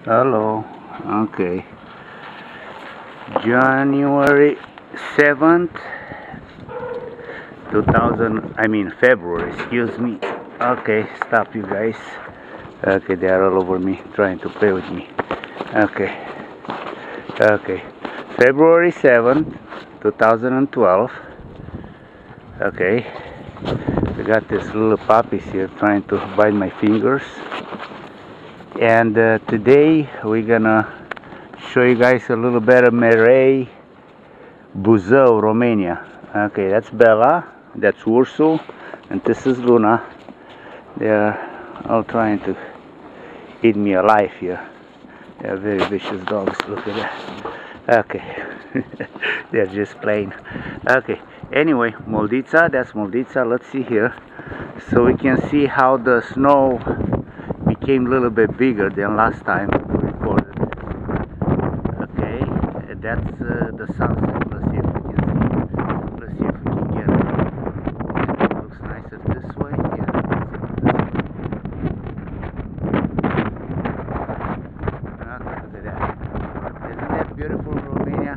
Hello. Okay. January 7th, 2000, February, excuse me. Okay, stop you guys. Okay, they are all over me, trying to play with me. Okay. Okay. February 7th, 2012. Okay. We got this little puppies here trying to bite my fingers. And today we're gonna show you guys a little bit of Mioritic Buzău, Romania. Okay, that's Bella, that's Ursul, and this is Luna. They're all trying to eat me alive here. They're very vicious dogs. Look at that. Okay. They're just playing. Okay, anyway, Moldița, that's Moldița. Let's see here, so we can see how the snow became a little bit bigger than last time we recorded. Okay, that's the sunset. Let's see if we can see. Let's see if we can get it. It looks nicer this way. Yeah, look at that. Isn't that beautiful, Romania?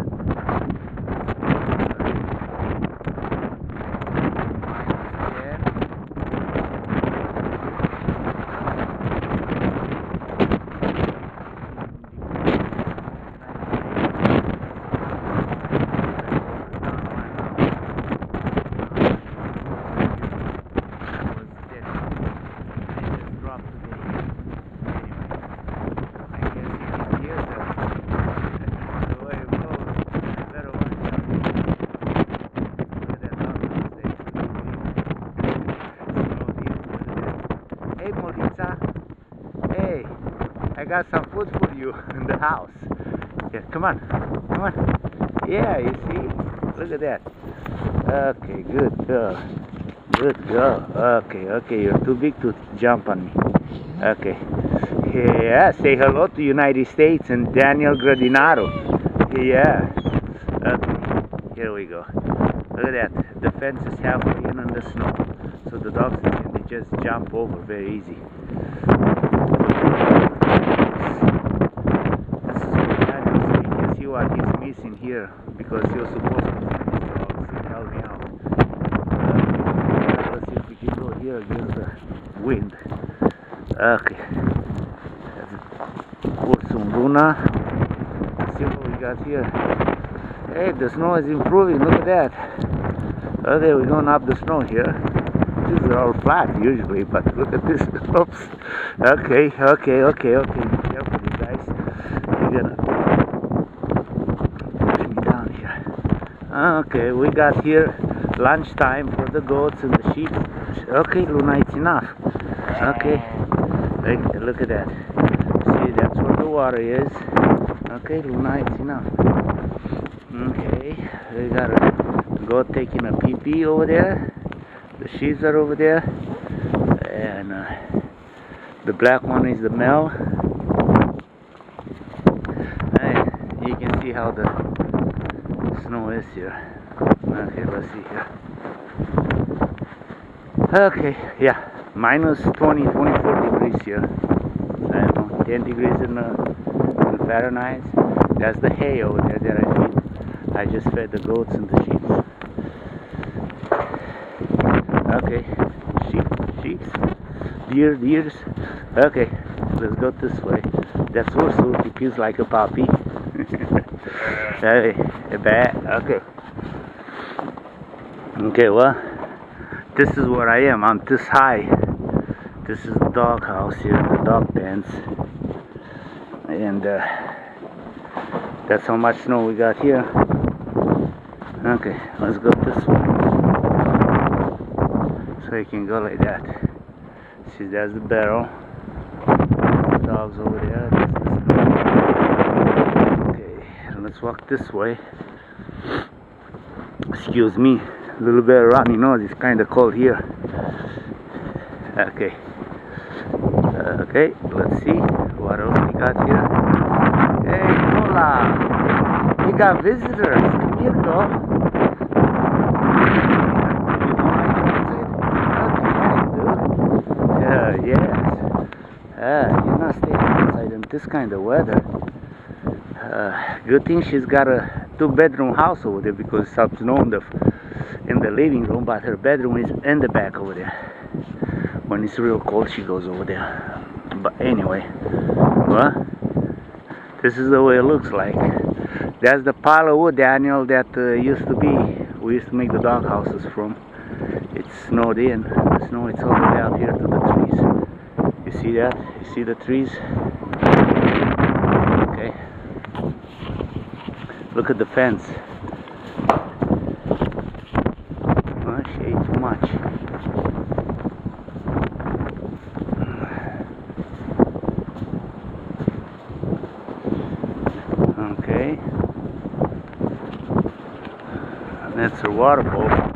Hey Moldița, hey, I got some food for you in the house. Yeah, come on, come on. Yeah, you see? Look at that. Okay, good girl. Good girl. Okay, you're too big to jump on me. Okay. Yeah, say hello to United States and Daniel Gradinaro. Yeah. Okay, here we go. Look at that. The fence is halfway in the snow. So the dogs, they just jump over very easy. This is what happens. So you can see what he's missing here, because he was supposed to find his dogs and help me out. Let's see if we can go here against the wind. Okay. Put some Luna. Let's see what we got here. Hey, the snow is improving. Look at that. Okay, we're going up the snow here. These are all flat usually, but look at this. Oops. Okay. Be careful, you guys. You're gonna push me down here. Okay, we got here lunchtime for the goats and the sheep. Okay, Luna, it's enough. Okay. Look at that. See, that's where the water is. Okay, Luna, it's enough. Okay, we got a goat taking a pee-pee over there. The sheep are over there, and the black one is the male. And you can see how the snow is here. Okay, let's see here. Okay, yeah, minus 24 degrees here. I don't know, 10 degrees in Fahrenheit. That's the hay over there that I feed. I just fed the goats and the sheep. Okay, sheep, deers. Okay, let's go this way. That's Ursul. He feels like a puppy. Hey, a bat. Okay. Okay, well, this is where I am. I'm this high. This is the dog house here, the dog pens, and that's how much snow we got here. Okay, let's go this way. So you can go like that. See, there's the barrel. The dogs over there. Okay, let's walk this way. Excuse me, a little bit of runny nose. It's kind of cold here. Okay. Okay, let's see what else we got here. Hey, hola! We got visitors. Come here, girl. Yes. You're not staying outside in the with this kind of weather. Good thing she's got a 2-bedroom house over there, because it stops snowing in the living room, but her bedroom is in the back over there. When it's real cold, she goes over there. But anyway, well, this is the way it looks like. That's the pile of wood, Daniel, that used to be, we used to make the dog houses from. It's snowed in. The snow, it's all the way out here to the trees. You see that? You see the trees? Okay. Look at the fence. Oh, she ate too much. Okay. That's her water bowl.